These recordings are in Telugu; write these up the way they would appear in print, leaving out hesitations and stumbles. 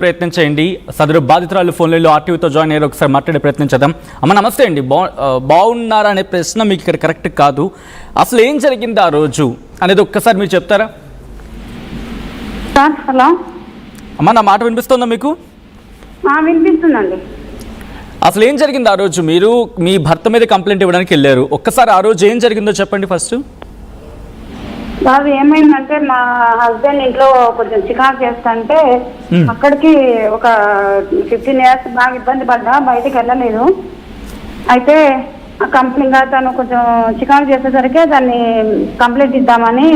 ప్రయత్నం చేయండి. సదరు బాధితురాలు ఫోన్లలో ఆర్టీవీతో జాయిన్ అయ్యారు. ఒకసారి మాట్లాడే ప్రయత్నం చేద్దాం. అమ్మ నమస్తే అండి. బాగున్నారా అనే ప్రశ్న మీకు ఇక్కడ కరెక్ట్ కాదు. అసలు ఏం జరిగింది ఆ రోజు అనేది ఒక్కసారి మీరు చెప్తారా? హలో అమ్మ, నా మాట వినిపిస్తుందా మీకు? వినిపిస్తుందండి. అసలు ఏం జరిగింది ఆ రోజు? మీరు మీ భర్త మీద కంప్లైంట్ ఇవ్వడానికి వెళ్ళారు. ఒక్కసారి ఆ రోజు ఏం జరిగిందో చెప్పండి ఫస్ట్. బాబు ఏమైందంటే మా హస్బెండ్ ఇంట్లో కొంచెం చికాకు చేస్తుంటే అక్కడికి ఒక 15 years బాగా ఇబ్బంది పడ్డా, బయటికి వెళ్ళలేదు. అయితే ఆ కంప్లైంట్ తను కొంచెం చికాకు చేసేసరికి దాన్ని కంప్లైంట్ ఇద్దామని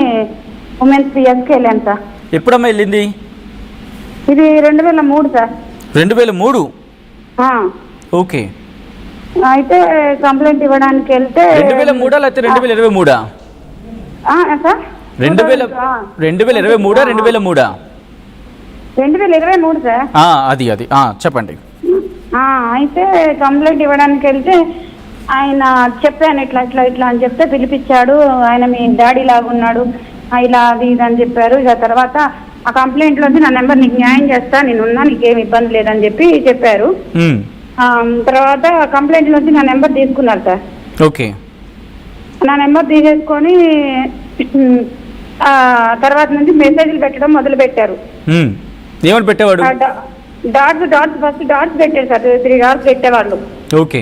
ఉమెన్స్ పిఎస్కి వెళ్ళాను సార్. ఎప్పుడమ్మా వెళ్ళింది? ఇది 2003 సార్. 2003? ఓకే. అయితే కంప్లైంట్ ఇవ్వడానికి వెళ్తే 2003 లేకపోతే 2023? Sir 2023 2023 sir. అది చెప్పండి. అయితే కంప్లైంట్ ఇవ్వడానికి వెళ్తే ఆయన చెప్పాను ఇట్లా ఇట్లా ఇట్లా అని చెప్తే పిలిపించాడు. ఆయన మీ డాడీ లాగా ఉన్నాడు, ఇలా అది ఇది అని చెప్పారు. ఇక తర్వాత ఆ కంప్లైంట్ లోంచి నా నెంబర్ నీకు న్యాయం చేస్తా, నేనున్నా, నీకేం ఇబ్బంది లేదని చెప్పారు. తర్వాత కంప్లైంట్ లోంచి నా నెంబర్ తీసుకున్నారు సార్. ఓకే. నా నెంబర్ తీసేసుకొని తర్వాత నుంచి మెసేజ్లు పెట్టడం మొదలు పెట్టారు. ఏమని పెట్టేవాడు? ఫస్ట్ డాట్స్ పెట్టారు సార్. 3 dots పెట్టేవాళ్ళు. ఓకే.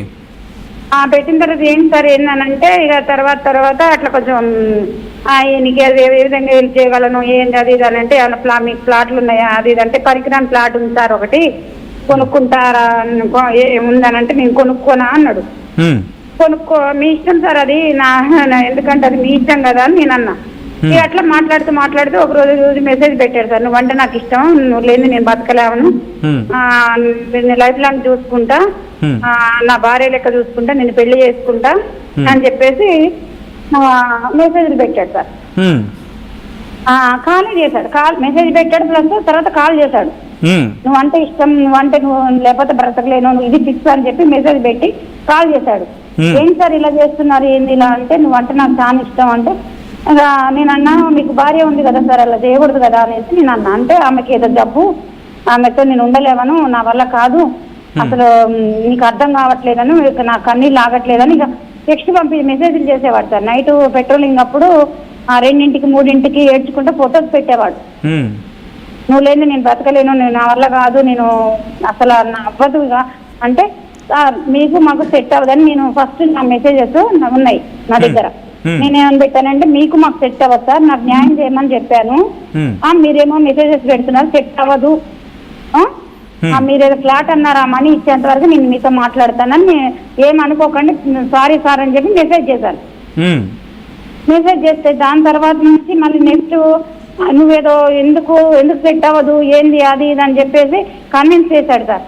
పెట్టిన తర్వాత ఏంటి సార్ ఏంటనంటే ఇక తర్వాత అట్లా కొంచెం నీకు ఏ విధంగా హెల్ప్ చేయగలను, ఏంటి అది ఇది అని అంటే ఏమైనా మీకు ప్లాట్లు ఉన్నాయా, అది ఇది అంటే పనికిరాని ప్లాట్ ఉంది సార్ ఒకటి, కొనుక్కుంటారా ఉందనంటే నేను కొనుక్కోనా అన్నాడు. కొనుక్కో, మీ ఇష్టం సార్, అది నా ఎందుకంటే అది మీ ఇష్టం కదా అని నేను అన్నా. ఇక అట్లా మాట్లాడుతూ ఒక రోజు మెసేజ్ పెట్టాడు సార్. నువ్వంటే నాకు ఇష్టం, నువ్వు లేని నేను బతకలేవను, నేను లైఫ్ లాంగ్ చూసుకుంటా, నా భార్య లెక్క చూసుకుంటా, నేను పెళ్లి చేసుకుంటా అని చెప్పేసి మెసేజ్లు పెట్టాడు సార్. కాల్ చేశాడు, మెసేజ్ పెట్టాడు ప్లస్ తర్వాత కాల్ చేశాడు. నువ్వంటే ఇష్టం, నువ్వు లేకపోతే బ్రతకలేను, నువ్వు ఇది ఫిక్స్ అని చెప్పి మెసేజ్ పెట్టి కాల్ చేశాడు. ఏంటి సార్ ఇలా చేస్తున్నారు, ఏంది ఇలా అంటే, నువ్వంటే నాకు చాలా ఇష్టం అంటే నేను అన్నా, మీకు భార్య ఉంది కదా సార్, అలా చేయకూడదు కదా అనేసి నేను అన్నా. అంటే ఆమెకి ఏదో జబ్బు, ఆమెతో నేను ఉండలేవను, నా వల్ల కాదు, అసలు నీకు అర్థం కావట్లేదని, నా కన్నీళ్ళు ఆగట్లేదని ఇక టెక్స్ట్ మెసేజ్లు చేసేవాడు సార్. నైట్ పెట్రోలింగ్ అప్పుడు 2 3 ఏడ్చుకుంటే ఫొటోస్ పెట్టేవాడు. నువ్వు లేదు నేను బతకలేను, నా వల్ల కాదు, నేను అసలు నా అవ్వదు అంటే మీకు మాకు సెట్ అవ్వదని నేను ఫస్ట్ నా మెసేజెస్ ఉన్నాయి నా దగ్గర. నేనేమని పెట్టానంటే, మీకు మాకు సెట్ అవ్వదు సార్, నాకు న్యాయం చేయమని చెప్పాను, మీరేమో మెసేజెస్ పెడుతున్నారు, సెట్ అవ్వదు, మీరేదో ఫ్లాట్ అన్నారా, మనీ ఇచ్చేంత వరకు నేను మీతో మాట్లాడతానని ఏమనుకోకండి, సారీ సార్ అని చెప్పి మెసేజ్ చేశాను. మెసేజ్ చేస్తే దాని తర్వాత నుంచి మళ్ళీ నెక్స్ట్ నువ్వేదో ఎందుకు సెట్ అవ్వదు, ఏంది అది ఇది అని చెప్పేసి కన్విన్స్ చేశాడు సార్.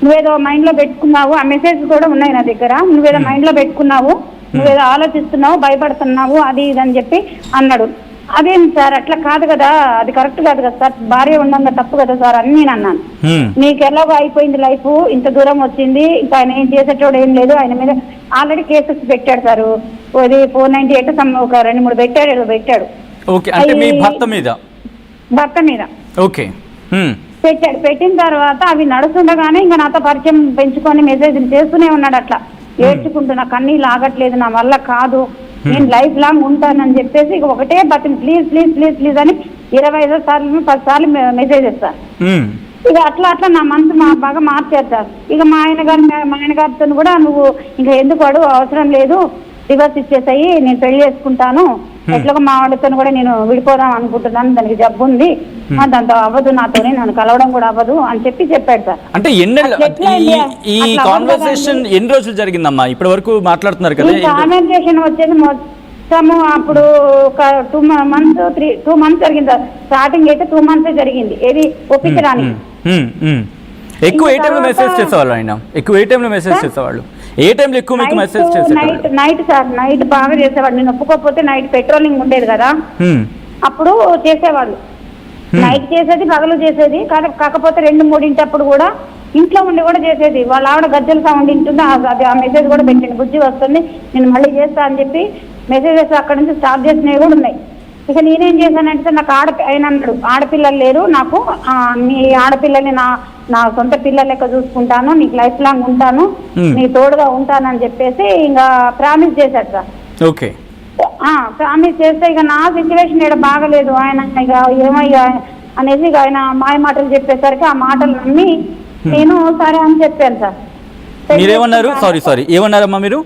నువ్వేదో మైండ్ లో పెట్టుకున్నావు, ఆ మెసేజ్ కూడా ఉన్నాయి నా దగ్గర, నువ్వేదో మైండ్ లో పెట్టుకున్నావు, నువ్వేదో ఆలోచిస్తున్నావు, భయపడుతున్నావు, అది ఇది అని చెప్పి అన్నాడు. అదేం సార్, అట్లా కాదు కదా, అది కరెక్ట్ కాదు కదా సార్, భార్య ఉండగా తప్పు కదా సార్ అని నేను అన్నాను. నీకు ఎలాగో అయిపోయింది లైఫ్, ఇంత దూరం వచ్చింది, ఇంకా ఆయన ఏం చేసేటోడు ఏం లేదు, ఆయన మీద ఆల్రెడీ కేసెస్ పెట్టాడు సార్. అది 498 ఒక 2 3 పెట్టాడు. భర్త మీద పెట్టాడు. పెట్టిన తర్వాత అవి నడుస్తుండగానే ఇంకా నాతో పరిచయం పెంచుకొని మెసేజ్లు చేస్తూనే ఉన్నాడు. అట్లా ఏడ్చుకుంటున్నా, కన్నీళ్ళు ఆగట్లేదు, నా వల్ల కాదు, నేను లైఫ్ లాంగ్ ఉంటానని చెప్పేసి ఇక ఒకటే Bathini please please please please అని 25 సార్లు 10 సార్లు మెసేజ్ చేస్తారు. ఇక అట్లా నా మనసు బాగా మార్చారు సార్. ఇక మా ఆయన గారితో కూడా నువ్వు ఇంకా ఎందుకు వాడు అవసరం లేదు, డివర్స్ ఇచ్చేసాయి, నేను పెళ్లి చేసుకుంటాను, ఎట్లాగో మా వాడితో కూడా నేను విడిపోదాం అనుకుంటున్నాను, దానికి జబ్బు ఉంది, దాంతో అవ్వదు, నాతోనే నన్ను కలవడం కూడా అవ్వదు అని చెప్పాడు సార్. అంటే ఈ కాన్వర్సేషన్ ఎన్ని రోజులు జరిగిందమ్మా ఇప్పటి వరకు మాట్లాడుతున్నారు కదా? కాన్వర్సేషన్ వచ్చేసి మొత్తము అప్పుడు ఒక 2 months జరిగింది సార్. స్టార్టింగ్ అయితే 2 months జరిగింది. ఏది ఒప్పించడానికి. ఎక్కువ ఏ టైంలో మెసేజ్ చేసేవాళ్ళు ఆయన? ఎక్కువ ఏ టైంలో మెసేజ్ చేసేవాళ్ళు? ఏ టైంలో ఎక్కువ మీకు మెసేజ్ చేసేవాళ్ళు? నైట్ సార్, నైట్ బాగా చేసేవాడు. నేను ఒప్పుకోకపోతే నైట్ పెట్రోలింగ్ ఉండేది కదా, అప్పుడు చేసేవాళ్ళు. నైట్ చేసేది, పగలు చేసేది, కాకపోతే 2 3 అప్పుడు కూడా ఇంట్లో ఉండి కూడా చేసేది. వాళ్ళ ఆవిడ గజ్జల సౌండ్ వింటుంది, అది ఆ మెసేజ్ కూడా పెట్టింది, బుజ్జి వస్తుంది నేను మళ్ళీ చేస్తా అని చెప్పి మెసేజెస్ అక్కడ నుంచి స్టార్ట్ చేసినవి కూడా ఉన్నాయి. ఇక నేనేం చేశానంటే నాకు ఆయన అన్నాడు, ఆడపిల్లలు లేరు నాకు, నీ ఆడపిల్లల్ని నా సొంత పిల్లల లెక్క చూసుకుంటాను, నీకు లైఫ్ లాంగ్ ఉంటాను, నీ తోడుగా ఉంటానని చెప్పేసి ఇంకా ప్రామిస్ చేశాడు సార్. ఓకే. ప్రామిస్ చేస్తే ఇక నా సిచ్యువేషన్ ఇక్కడ బాగలేదు, ఆయన ఇక ఏమయ్యా అనేసి ఇక ఆయన మాయ మాటలు చెప్పేసరికి ఆ మాటలు నమ్మి నేను సరే అని చెప్పాను సార్. మీరేమన్నారు? సారీ ఏమన్నారమ్మా మీరు?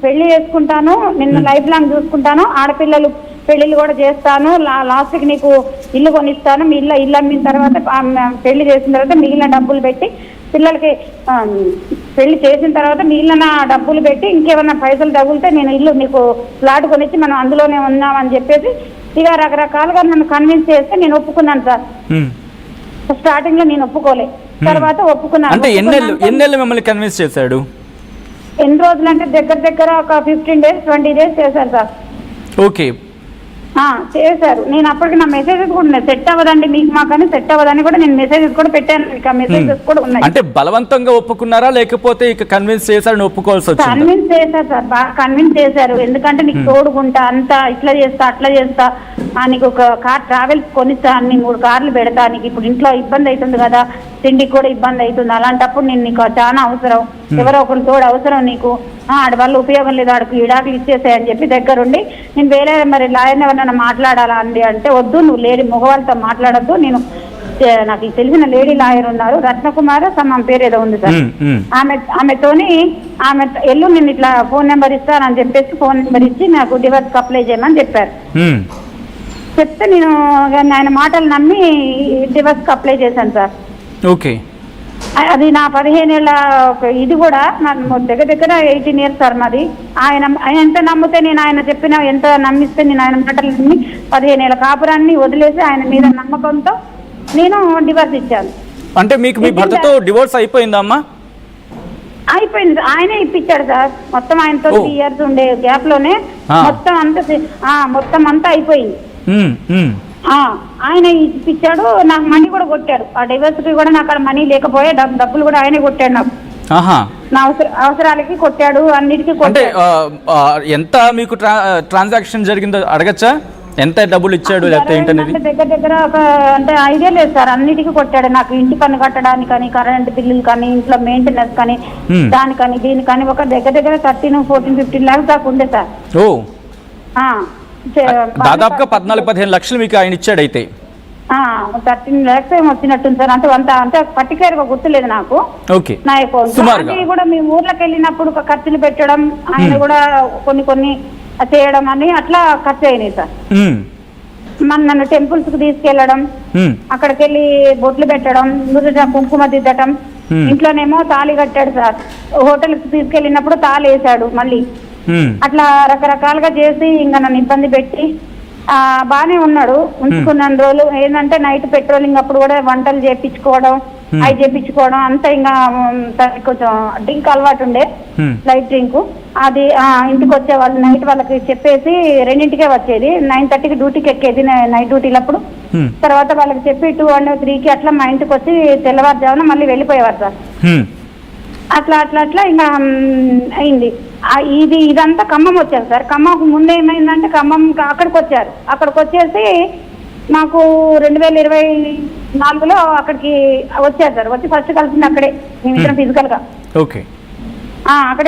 పెళ్లి చేసుకుంటాను, నిన్ను లైఫ్ లాంగ్ చూసుకుంటాను, ఆడపిల్లలు పెళ్లిళ్ళు కూడా చేస్తాను, లాస్ట్కి నీకు ఇల్లు కొనిస్తాను, మీ ఇల్లు అమ్మిన తర్వాత పెళ్లి చేసిన తర్వాత మిగిలిన డబ్బులు పెట్టి పిల్లలకి పెళ్లి చేసిన తర్వాత మిగిలిన డబ్బులు పెట్టి ఇంకేమన్నా పైసలు తగులితే నేను ఇల్లు నీకు ఫ్లాట్ కొనిచ్చి మనం అందులోనే ఉన్నామని చెప్పేసి ఇక రకరకాలుగా నన్ను కన్విన్స్ చేస్తే నేను ఒప్పుకున్నాను సార్. స్టార్టింగ్ లో నేను ఒప్పుకోలే, తర్వాత ఒప్పుకున్నాను. అంటే ఎన్నెళ్ళు మిమ్మల్ని కన్విన్స్ చేశాడు? ఎన్ని రోజులు అంటే దగ్గర ఒక 15 days 20 days చేశారు సార్. ఓకే. చేశారు. నేను అప్పటికి నా మెసేజెస్ కూడా ఉన్నాయి, సెట్ అవ్వదండి మీకు మాకని, సెట్ అవ్వదని కూడా నేను మెసేజెస్ కూడా పెట్టాను, ఇక మెసేజెస్ కూడా ఉన్నాయి. అంటే బలవంతంగా ఒప్పుకున్నారా లేకపోతే ఇక కన్విన్స్ చేశారని ఒప్పుకోవాల్సి వచ్చిందా? కన్విన్స్ చేశారు సార్, బాగా కన్విన్స్ చేశారు. ఎందుకంటే నీకు తోడుకుంటా, అంతా ఇట్లా చేస్తా అట్లా చేస్తా, నీకు ఒక కార్ ట్రావెల్స్ కొనిస్తా, అన్ని 3 కార్లు పెడతా, నీకు ఇప్పుడు ఇంట్లో ఇబ్బంది అవుతుంది కదా, తిండికి కూడా ఇబ్బంది అవుతుంది, అలాంటప్పుడు నేను నీకు చాలా అవసరం, ఎవరో ఒకరు తోడు అవసరం నీకు, ఆడి వల్ల ఉపయోగం లేదు, ఆడికి విడాకులు ఇచ్చేసాయని చెప్పి దగ్గరుండి నేను వేరే మరి లాయర్ని ఎవరైనా మాట్లాడాలా అండి అంటే, వద్దు నువ్వు లేడీ మగవాళ్ళతో మాట్లాడద్దు, నేను నాకు తెలిసిన లేడీ లాయర్ ఉన్నారు, రత్నకుమార్ సమ పేరు ఏదో ఉంది సార్, ఆమెతోని ఎల్లు నేను ఇట్లా ఫోన్ నెంబర్ ఇస్తానని చెప్పేసి ఫోన్ నెంబర్ ఇచ్చి నాకు డివర్స్ అప్లై చేయమని చెప్పారు. చెప్తే నేను ఆయన మాటలు నమ్మి డివర్స్ అప్లై చేశాను సార్. ఓకే. అది నా 15 ఏళ్ళ ఇది కూడా దగ్గర 18 years సార్ మాది. ఆయన ఎంత నమ్మితే నేను ఆయన చెప్పిన ఎంత నమ్మిస్తే నేను ఆయన మాటలు నమ్మి 15 ఏళ్ళ కాపురాన్ని వదిలేసి ఆయన మీద నమ్మకంతో నేను డివోర్స్ ఇచ్చాను. అంటే మీకు మీ భర్తతో డివోర్స్ అయిపోయిందా అమ్మా? అయిపోయింది, ఆయనే ఇప్పించాడు సార్. మొత్తం ఆయనతో 3 years ఉండే గ్యాప్ లోనే మొత్తం అంతా అయిపోయింది. ఆయన ఇప్పించాడు, నాకు మనీ కూడా కొట్టాడు. ఆ డివోర్స్ కి కూడా నాకు మనీ లేకపోయే డబ్బులు కూడా ఆయనే కొట్టాడు నాకు. నా అవసరాలకి కొట్టాడు, అన్నిటికీ కొట్టాడు. ఎంత మీకు ట్రాన్సాక్షన్ జరిగిందో అడగచ్చా? ఎంత డబ్బులు ఇచ్చాడు దగ్గర ఒక అంటే ఐడియా లేదు సార్. అన్నిటికీ కొట్టాడు నాకు, ఇంటి పన్ను కట్టడానికి కానీ, కరెంట్ బిల్లులు కానీ, ఇంట్లో మెయింటెనెన్స్ కానీ, దానికని దీనికని ఒక దగ్గర 13, 14, 15 lakhs దాకా ఉండే సార్. దాదాపుగా 14-15 లక్షలు మీకు ఆయన ఇచ్చాడు అయితే. 13 lakhs ఏమో వచ్చినట్టుంది సార్. అంటే పర్టికులర్ గా గుర్తులేదు నాకు. నా అకౌంట్ కూడా మీ ఊర్లోకి వెళ్ళినప్పుడు ఖర్చులు పెట్టడం, ఆయన కూడా కొన్ని చేయడం అని అట్లా ఖర్చు అయినాయి సార్. నన్ను టెంపుల్స్ కు తీసుకెళ్లడం, అక్కడికి వెళ్ళి బొట్లు పెట్టడం, కుంకుమ దిద్దటం, ఇంట్లోనేమో తాళి కట్టాడు సార్. హోటల్ కి తీసుకెళ్ళినప్పుడు తాళి వేసాడు మళ్ళీ. అట్లా రకరకాలుగా చేసి ఇంకా నన్ను ఇబ్బంది పెట్టి బానే ఉన్నాడు. ఉంచుకున్న రోజులు ఏంటంటే నైట్ పెట్రోలింగ్ అప్పుడు కూడా వంటలు చేపించుకోవడం, అవి చేపించుకోవడం అంతా. ఇంకా కొంచెం డ్రింక్ అలవాటు ఉండే, లైట్ డ్రింక్. అది ఇంటికి వచ్చేవాళ్ళు నైట్ వాళ్ళకి చెప్పేసి 2ంటికే వచ్చేది, 9:30కి డ్యూటీకి ఎక్కేది నైట్ డ్యూటీలప్పుడు. తర్వాత వాళ్ళకి చెప్పి 2 and 3కి అట్లా మా ఇంటికి వచ్చి తెల్లవారుజామున మళ్ళీ వెళ్ళిపోయేవారు సార్. అట్లా ఇంకా అయింది. ఇదంతా ఖమ్మం వచ్చారు సార్. ఖమ్మంకు ముందు ఏమైందంటే ఖమ్మం అక్కడికి వచ్చారు. అక్కడికి వచ్చేసి నాకు 2024లో అక్కడికి వచ్చారు సార్. వచ్చి ఫస్ట్ కలిసింది అక్కడే, మేమిద్దరం ఫిజికల్ గా అక్కడే